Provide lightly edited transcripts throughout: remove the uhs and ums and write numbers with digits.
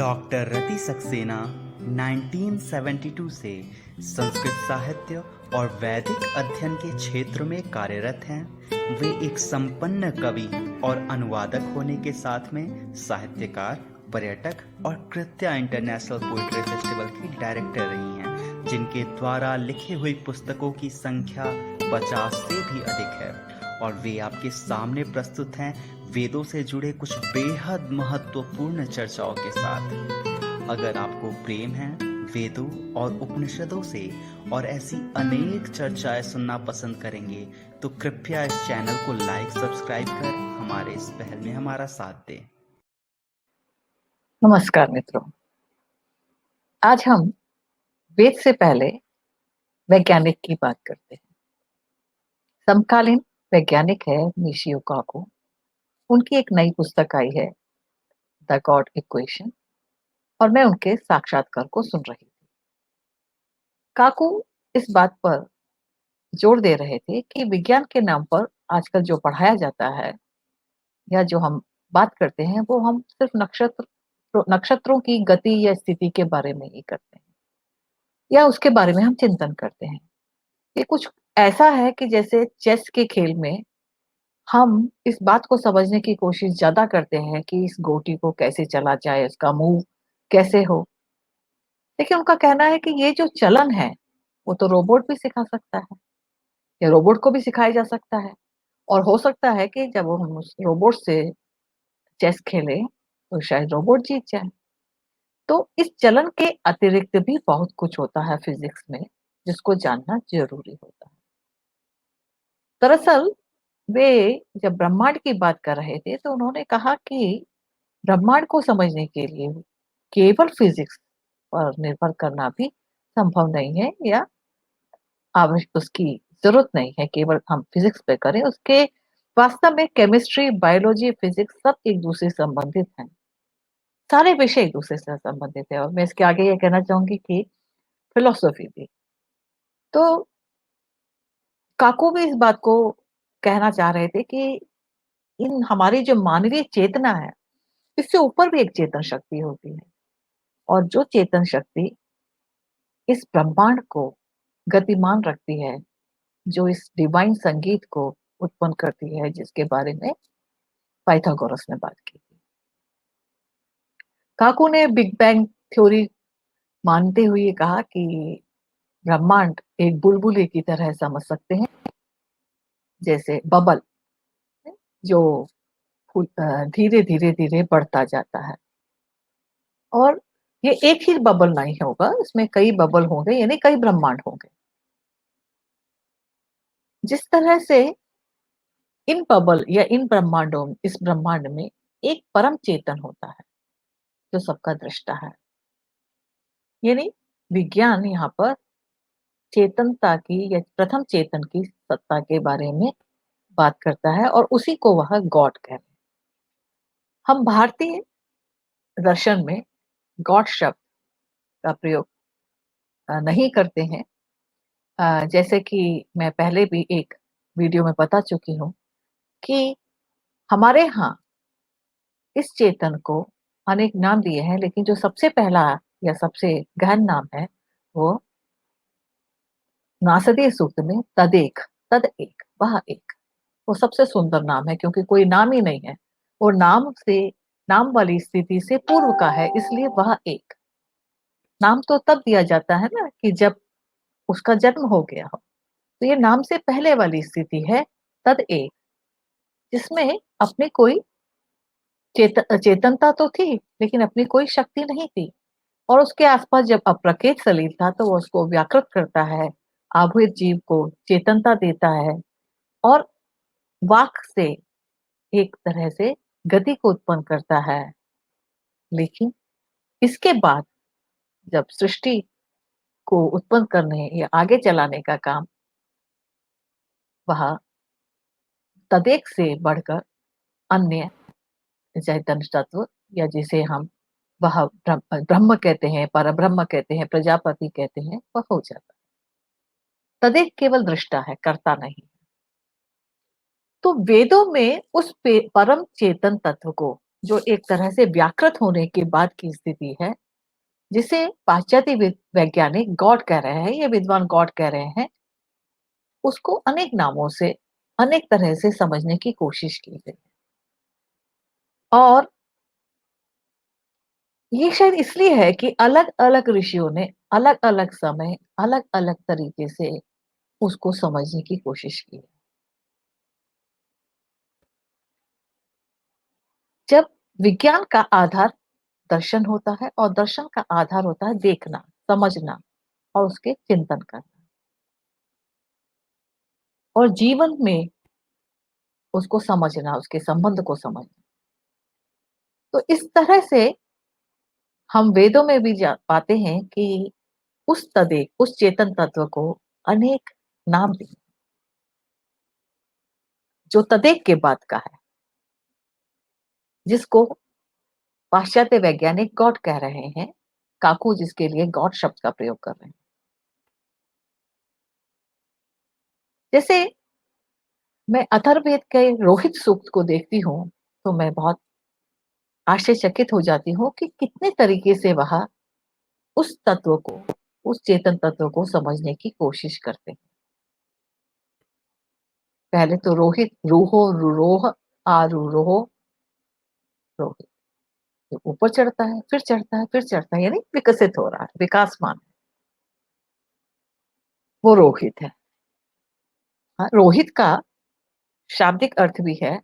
Doctor रति सक्सेना 1972 से संस्कृत साहित्य और वैदिक अध्ययन के क्षेत्र में कार्यरत हैं। वे एक संपन्न कवि और अनुवादक होने के साथ में साहित्यकार, पर्यटक और कृत्या इंटरनेशनल पोइट्री फेस्टिवल की डायरेक्टर रही हैं, जिनके द्वारा लिखी हुई पुस्तकों की संख्या 50 से भी अधिक है। और वे आपके सामने प्रस्तुत हैं वेदों से जुड़े कुछ बेहद महत्वपूर्ण चर्चाओं के साथ। अगर आपको प्रेम है वेदों और उपनिषदों से और ऐसी अनेक चर्चाएं सुनना पसंद करेंगे तो कृपया इस चैनल को लाइक सब्सक्राइब कर हमारे इस पहल में हमारा साथ दें। नमस्कार मित्रों, आज हम वेद से पहले वैज्ञानिक की बात करते हैं। समकालीन वैज्ञानिक है मिशियो काकू। उनकी एक नई पुस्तक आई है द गॉड इक्वेशन और मैं उनके साक्षात्कार को सुन रही थी। काकू इस बात पर जोर दे रहे थे कि विज्ञान के नाम पर आजकल जो पढ़ाया जाता है या जो हम बात करते हैं वो हम सिर्फ नक्षत्रों की गति या स्थिति के बारे में ही करते हैं या उसके बारे में हम चिंतन करते हैं। ये कुछ ऐसा है कि जैसे चेस के खेल में हम इस बात को समझने की कोशिश ज्यादा करते हैं कि इस गोटी को कैसे चला जाए, उसका मूव कैसे हो। लेकिन उनका कहना है कि ये जो चलन है वो तो रोबोट भी सिखा सकता है या रोबोट को भी सिखाया जा सकता है। और हो सकता है कि जब हम उस रोबोट से चेस खेले तो शायद रोबोट जीत जाए। तो इस चलन के अतिरिक्त भी बहुत कुछ होता है फिजिक्स में जिसको जानना जरूरी होता है। दरअसल वे जब ब्रह्मांड की बात कर रहे थे तो उन्होंने कहा कि ब्रह्मांड को समझने के लिए केवल फिजिक्स पर निर्भर करना भी संभव नहीं है या आवश्यक उसकी जरूरत नहीं है केवल हम फिजिक्स पे करें। उसके वास्तव में केमिस्ट्री, बायोलॉजी, फिजिक्स सब एक दूसरे से संबंधित हैं। सारे विषय एक दूसरे से संबंधित है और मैं इसके आगे ये कहना चाहूंगी कि फिलोसफी भी। तो काको भी इस बात को कहना चाह रहे थे कि इन हमारी जो मानवीय चेतना है इससे ऊपर भी एक चेतन शक्ति होती है और जो चेतन शक्ति इस ब्रह्मांड को गतिमान रखती है, जो इस डिवाइन संगीत को उत्पन्न करती है, जिसके बारे में पाइथागोरस ने बात की थी। काकू ने बिग बैंग थ्योरी मानते हुए कहा कि ब्रह्मांड एक बुलबुले की तरह समझ सकते हैं, जैसे बबल जो धीरे धीरे धीरे बढ़ता जाता है। और ये एक ही बबल नहीं होगा, इसमें कई बबल होंगे यानी कई ब्रह्मांड होंगे। जिस तरह से इन बबल या इन ब्रह्मांडों इस ब्रह्मांड में एक परम चेतन होता है जो सबका दृष्टा है। यानी विज्ञान यहाँ पर चेतनता की या प्रथम चेतन की सत्ता के बारे में बात करता है और उसी को वह गॉड कह रहे हैं। हम भारतीय दर्शन में गॉड शब्द का प्रयोग नहीं करते हैं। जैसे कि मैं पहले भी एक वीडियो में बता चुकी हूँ कि हमारे यहाँ इस चेतन को अनेक नाम दिए हैं, लेकिन जो सबसे पहला या सबसे गहन नाम है वो नासदीय सूक्त में तदेक, तद एक, वह एक, वो सबसे सुंदर नाम है क्योंकि कोई नाम ही नहीं है। वो नाम से, नाम वाली स्थिति से पूर्व का है, इसलिए वह एक। नाम तो तब दिया जाता है ना कि जब उसका जन्म हो गया हो। तो ये नाम से पहले वाली स्थिति है तद एक, जिसमें अपनी कोई चेतनता तो थी लेकिन अपनी कोई शक्ति नहीं थी। और उसके आसपास जब अप्रकेत सलील था तो वो उसको व्याकृत करता है, आभूत जीव को चेतनता देता है और वाक से एक तरह से गति को उत्पन्न करता है। लेकिन इसके बाद जब सृष्टि को उत्पन्न करने या आगे चलाने का काम वह तदेक से बढ़कर अन्य चैतन्य तत्व या जिसे हम वह ब्रह्म कहते हैं, परब्रह्म कहते हैं, प्रजापति कहते हैं, वह हो जाता है। तदेक केवल दृष्टा है, करता नहीं। तो वेदों में उस परम चेतन तत्व को जो एक तरह से व्याकृत होने के बाद की स्थिति है, जिसे पाश्चात्य वैज्ञानिक गॉड कह रहे हैं, ये विद्वान गॉड कह रहे हैं, उसको अनेक नामों से, अनेक तरह से समझने की कोशिश की गई। और ये शायद इसलिए है कि अलग-अलग ऋषियों ने अलग-अलग समय, अलग-अलग तरीके से उसको समझने की कोशिश की है। जब विज्ञान का आधार दर्शन होता है और दर्शन का आधार होता है देखना, समझना और उसके चिंतन करना। और जीवन में उसको समझना, उसके संबंध को समझना। तो इस तरह से हम वेदों में भी जा पाते हैं कि उस तदेक, उस चेतन तत्व को अनेक नाम दिए, जो तदेक के बाद का है, जिसको पाश्चात्य वैज्ञानिक गॉड कह रहे हैं, काकू जिसके लिए गॉड शब्द का प्रयोग कर रहे हैं। जैसे मैं अथर्ववेद के रोहित सूक्त को देखती हूँ, तो मैं बहुत आश्चर्यचकित हो जाती हूँ कि कितने तरीके से वह उस तत्व को, उस चेतन तत्व को समझने की कोशिश करते हैं। पहले तो रोहित, रूहो, रुरोह, आरुरोह, रोहित। जो ऊपर चढ़ता है, फिर चढ़ता है, फिर चढ़ता है, यानी विकसित हो रहा है, विकासमान है, वो रोहित है। हाँ, रोहित का शाब्दिक अर्थ भी है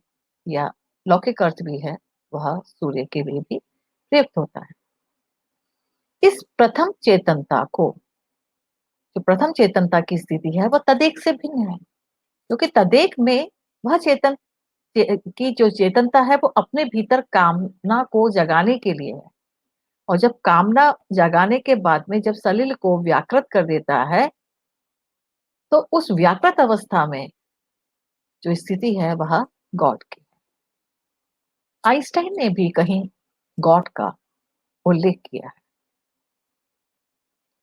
या लौकिक अर्थ भी है, वह सूर्य के लिए भी प्रयुक्त होता है। इस प्रथम चेतनता को, जो प्रथम चेतनता की स्थिति है, वह तदेक से भिन्न है, क्योंकि तदेक में वह चेतन की जो चेतनता है वो अपने भीतर कामना को जगाने के लिए है। और जब कामना जगाने के बाद में जब सलिल को व्याकृत कर देता है, तो उस व्याकृत अवस्था में जो स्थिति है वह गॉड की। आइंस्टाइन ने भी कहीं गॉड का उल्लेख किया है,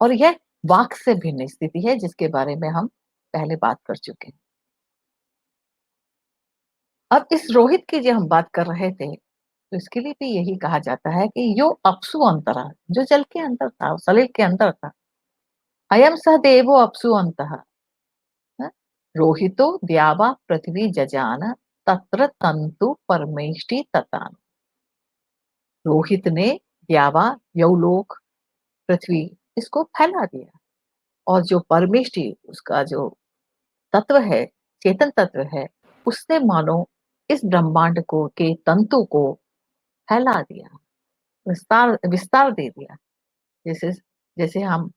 और यह वाक से भिन्न स्थिति है जिसके बारे में हम पहले बात कर चुके हैं। अब इस रोहित की जो हम बात कर रहे थे, तो इसके लिए भी यही कहा जाता है कि यो अप्सु अंतरा, जो जल के अंदर था, सलिल के अंदर था। अयम स देवो अप्सु अंतः, रोहितो द्यावा पृथ्वी जजान, तत्र तंतु परमेष्टि ततान। रोहित ने द्यावा, यौलोक, पृथ्वी, इसको फैला दिया, और जो परमेष्टि, उसका जो तत्व है, चेतन तत्व है, उसने मानो इस ब्रह्मांड को के तंतु को फैला दिया, विस्तार विस्तार दे दिया। जैसे जैसे हम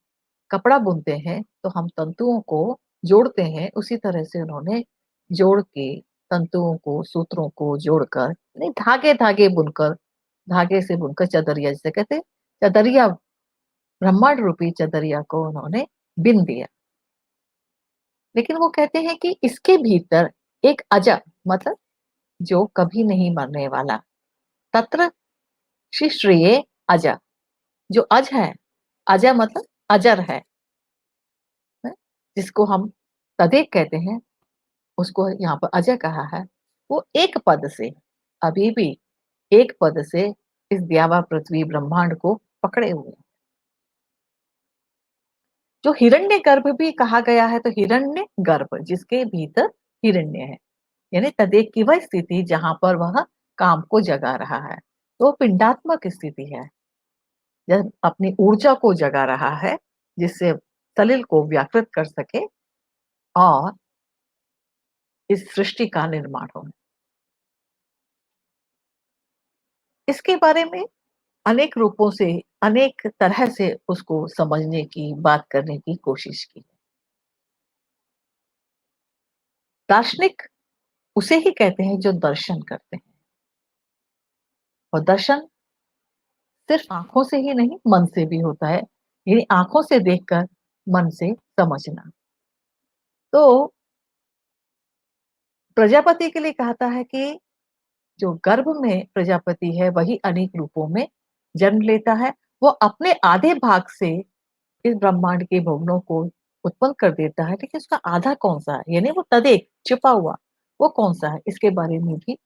कपड़ा बुनते हैं तो हम तंतुओं को जोड़ते हैं, उसी तरह से उन्होंने जोड़ के तंतुओं को, सूत्रों को जोड़कर, नहीं, धागे धागे बुनकर, धागे से बुनकर चदरिया, जिसे कहते हैं, चदरिया, ब्रह्मांड रूपी चदरिया को उन्होंने बिन दिया। लेकिन वो कहते हैं कि इसके भीतर एक अजा, मतलब जो कभी नहीं मरने वाला, तत्र शिश्रिये अजा, जो अज है, अजा मतलब अजर है? जिसको हम तदेक कहते हैं, उसको यहाँ पर अजय कहा है। वो एक पद से, अभी भी एक पद से इस द्यावा पृथ्वी ब्रह्मांड को पकड़े हुए हैं। जो हिरण्य गर्भ भी कहा गया है, तो हिरण्य गर्भ जिसके भीतर हिरण्य है, यानी तदेक की वह स्थिति जहां पर वह काम को जगा रहा है, तो पिंडात्मक स्थिति है, जब अपनी ऊर्जा को जगा रहा है, जिससे सलिल को व्याकृत कर सके और इस सृष्टि का निर्माण हो। इसके बारे में अनेक रूपों से, अनेक तरह से उसको समझने की, बात करने की कोशिश की। दार्शनिक उसे ही कहते हैं जो दर्शन करते हैं, और दर्शन सिर्फ आंखों से ही नहीं, मन से भी होता है, यानी आंखों से देखकर मन से समझना। तो प्रजापति के लिए कहता है कि जो गर्भ में प्रजापति है वही अनेक रूपों में जन्म लेता है। वो अपने आधे भाग से इस ब्रह्मांड के भवनों को उत्पन्न कर देता है, लेकिन उसका आधा कौन सा है, यानी वो तदेक, छिपा हुआ, वो कौन सा है, इसके बारे में भी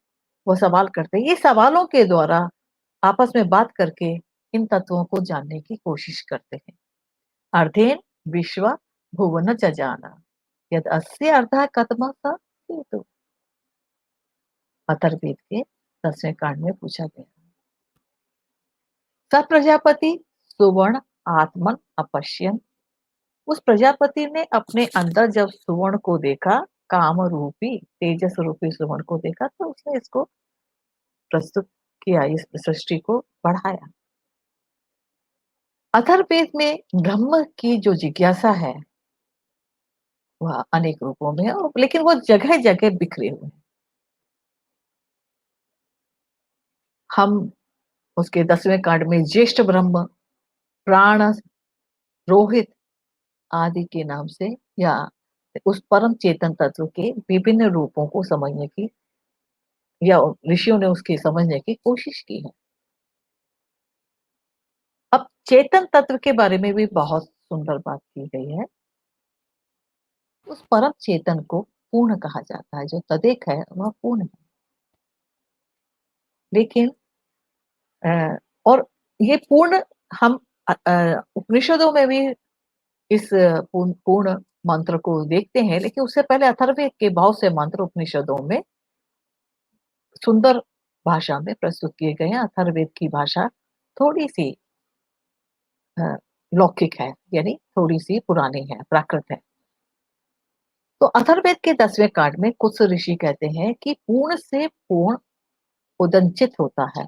वो सवाल करते हैं। ये सवालों के द्वारा आपस में बात करके इन तत्वों को जानने की कोशिश करते हैं। अर्थेन विश्व भुवन च जाना यद अस्य अर्थः कथम स हेतु। अथर्ववेद के 10वें कांड में पूछा गया। स प्रजापति सुवर्ण आत्मन अपश्यन। उस प्रजापति ने अपने अंदर जब सुवर्ण को देखा, काम रूपी तेजस रूपी सुवर्ण को देखा, तो उसने इसको प्रस्तुत किया, इस सृष्टि को बढ़ाया। अथर्ववेद में ब्रह्म की जो जिज्ञासा है वह अनेक रूपों में है, और लेकिन वो जगह जगह बिखरे हुए हैं। हम उसके 10वें कांड में ज्येष्ठ ब्रह्म, प्राण, रोहित आदि के नाम से, या उस परम चेतन तत्व के विभिन्न रूपों को समझने की, या ऋषियों ने उसकी समझने की कोशिश की है। अब चेतन तत्व के बारे में भी बहुत सुंदर बात की गई है। उस परम चेतन को पूर्ण कहा जाता है। जो तदेक है वह पूर्ण है। लेकिन और ये पूर्ण हम उपनिषदों में भी इस पूर्ण मंत्र को देखते हैं, लेकिन उससे पहले अथर्ववेद के बहुत से मंत्र उपनिषदों में सुंदर भाषा में प्रस्तुत किए गए हैं। अथर्ववेद की भाषा थोड़ी सी लौकिक है, यानी थोड़ी सी पुरानी है, प्राकृत है। तो अथर्ववेद के 10वें कांड में कुछ ऋषि कहते हैं कि पूर्ण से पूर्ण उदंचित होता है।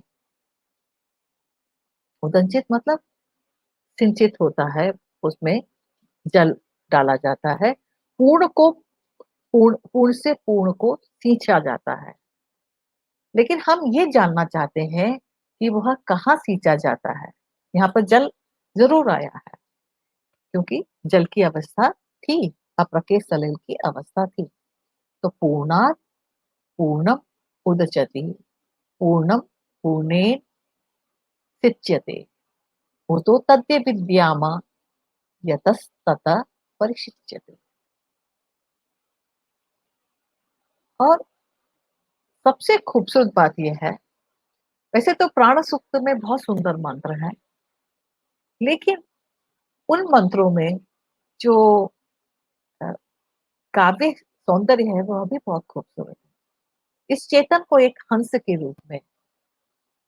उदंचित मतलब सिंचित होता है, उसमें जल डाला जाता है। पूर्ण को पूर्ण से पूर्ण को सींचा जाता है। लेकिन हम ये जानना चाहते हैं कि वह कहाँ सींचा जाता है। यहाँ पर जल जरूर आया है, क्योंकि जल की अवस्था थी, अप्रकेश सलिल की अवस्था थी। तो पूर्णात् पूर्णम उदचति, पूर्णम पूर्णेन सिच्यते, वो तो तद्य विद्यामा यतस्ततः परिशिच्यते। और सबसे खूबसूरत बात यह है, वैसे तो प्राण सूक्त में बहुत सुंदर मंत्र है, लेकिन उन मंत्रों में जो अ, काव्य सौंदर्य है वह भी बहुत खूबसूरत है। इस चेतन को एक हंस के रूप में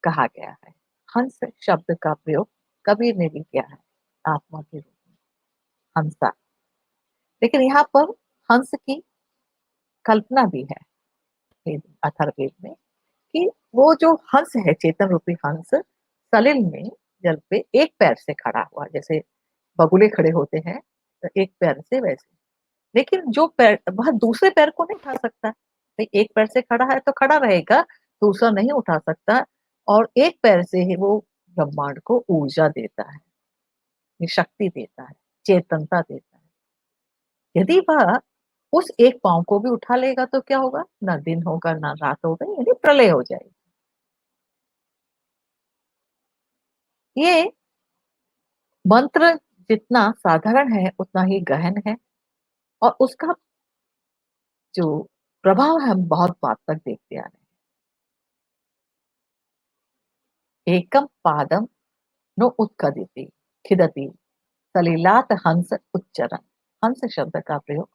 कहा गया है। हंस शब्द का प्रयोग कबीर ने भी किया है, आत्मा के रूप में हंसा। लेकिन यहाँ पर हंस की कल्पना भी है अथर्ववेद में, कि वो जो हंस है, चेतन रूपी हंस, सलिल में जल पे एक पैर से खड़ा हुआ, जैसे बगुले खड़े होते हैं तो एक पैर से, वैसे। लेकिन जो पैर, वह दूसरे पैर को नहीं उठा सकता। भाई एक पैर से खड़ा है तो खड़ा रहेगा, दूसरा नहीं उठा सकता। और एक पैर से ही वो ब्रह्मांड को ऊर्जा देता है, ये शक्ति देता है, चेतनता देता है। यदि वह उस एक पांव को भी उठा लेगा तो क्या होगा? ना दिन होगा ना रात होगा, यानी प्रलय हो जाएगी। ये मंत्र जितना साधारण है उतना ही गहन है, और उसका जो प्रभाव है हम बहुत बात तक देखते आ रहे हैं। एकम पादम नो उत्कदिति खिदति सलिलात हंस उच्चरण। हंस शब्द का प्रयोग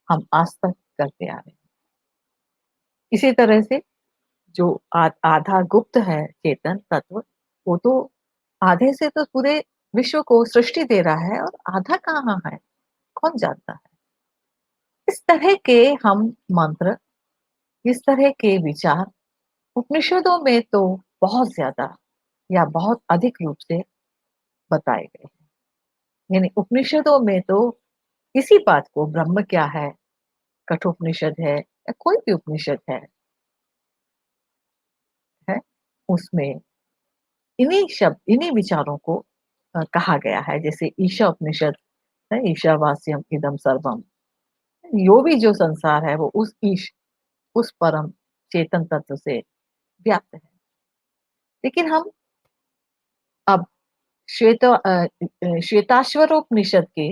हम आज तक करते आ रहे हैं। इसी तरह से जो आधा गुप्त है चेतन तत्व, वो तो आधे से तो पूरे विश्व को सृष्टि दे रहा है, और आधा कहाँ है कौन जानता है। इस तरह के हम मंत्र, इस तरह के विचार उपनिषदों में तो बहुत ज्यादा या बहुत अधिक रूप से बताए गए हैं। यानी उपनिषदों में तो इसी बात को, ब्रह्म क्या है, कठोपनिषद है या कोई भी उपनिषद है, उसमें इन्हीं शब्द, इन्हीं विचारों को कहा गया है। जैसे ईशा उपनिषद है, ईशावास्यम इदम सर्वम। यो भी जो संसार है वो उस परम चेतन तत्व से व्याप्त है। लेकिन हम अब श्वेताश्वरोपनिषद के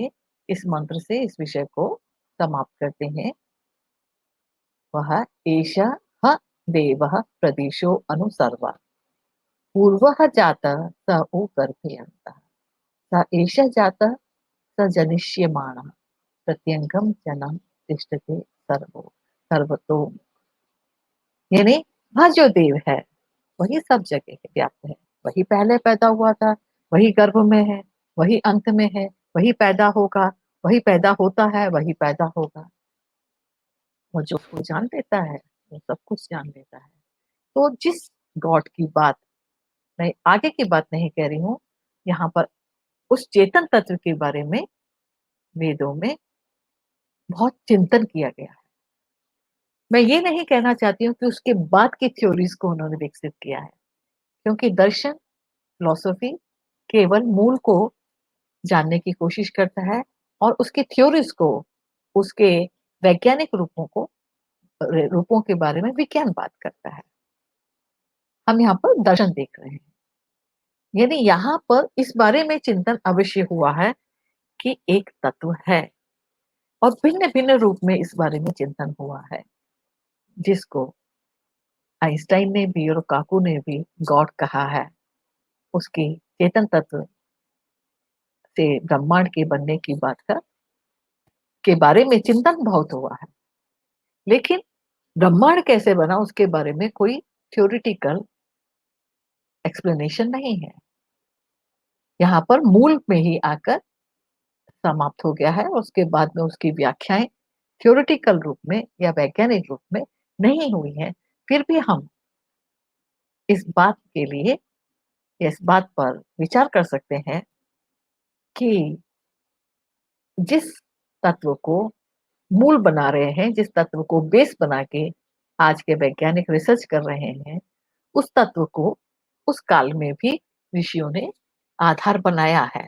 इस मंत्र से इस विषय को समाप्त करते हैं। वह एष ह देवः प्रदिशो अनुसर्वा पूर्वः जातः स उ गर्भयन्तः स एष जातः स जनिष्यमाणः प्रत्यंगम जन्म तिष्ठते सर्वतो। यानी वह जो देव है वही सब जगह व्याप्त है। वही पहले पैदा हुआ था, वही गर्भ में है, वही अंत में है, वही पैदा होगा, वही पैदा होता है, वही पैदा होगा। और जो उसको जान लेता है वो सब कुछ जान लेता है। तो जिस गॉड की बात, मैं आगे की बात नहीं कह रही हूँ, यहाँ पर उस चेतन तत्व के बारे में वेदों में बहुत चिंतन किया गया है। मैं ये नहीं कहना चाहती हूँ कि उसके बाद की थ्योरीज को उन्होंने विकसित किया है, क्योंकि दर्शन, फिलॉसफी केवल मूल को जानने की कोशिश करता है और उसकी थ्योरीज को, उसके वैज्ञानिक रूपों के बारे में विज्ञान बात करता है। हम यहाँ पर दर्शन देख रहे हैं, यानी यहाँ पर इस बारे में चिंतन अवश्य हुआ है कि एक तत्व है, और भिन्न भिन्न रूप में इस बारे में चिंतन हुआ है, जिसको आइंस्टाइन ने भी और काकू ने भी गॉड कहा है। उसकी चेतन तत्व से ब्रह्मांड के बनने की बात का के बारे में चिंतन बहुत हुआ है, लेकिन ब्रह्मांड कैसे बना उसके बारे में कोई थ्योरिटिकल एक्सप्लेनेशन नहीं है। यहाँ पर मूल में ही आकर समाप्त हो गया है, और उसके बाद में उसकी व्याख्याएं थ्योरिटिकल रूप में या वैज्ञानिक रूप में नहीं हुई हैं। फिर भी हम इस बात के लिए, इस बात पर विचार कर सकते हैं कि जिस तत्व को मूल बना रहे हैं, जिस तत्व को बेस बना के आज के वैज्ञानिक रिसर्च कर रहे हैं, उस तत्व को उस काल में भी ऋषियों ने आधार बनाया है,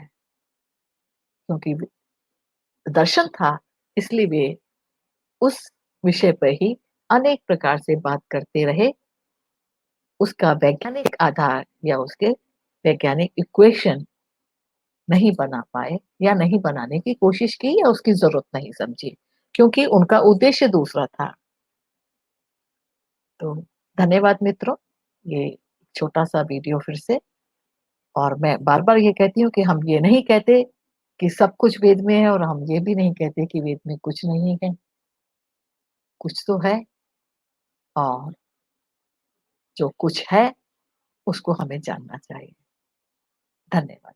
क्योंकि दर्शन था, इसलिए वे उस विषय पर ही अनेक प्रकार से बात करते रहे। उसका वैज्ञानिक आधार या उसके वैज्ञानिक इक्वेशन नहीं बना पाए, या नहीं बनाने की कोशिश की, या उसकी जरूरत नहीं समझी, क्योंकि उनका उद्देश्य दूसरा था। तो धन्यवाद मित्रों, ये छोटा सा वीडियो फिर से। और मैं बार बार ये कहती हूँ कि हम ये नहीं कहते कि सब कुछ वेद में है, और हम ये भी नहीं कहते कि वेद में कुछ नहीं है। कुछ तो है, और जो कुछ है उसको हमें जानना चाहिए। धन्यवाद।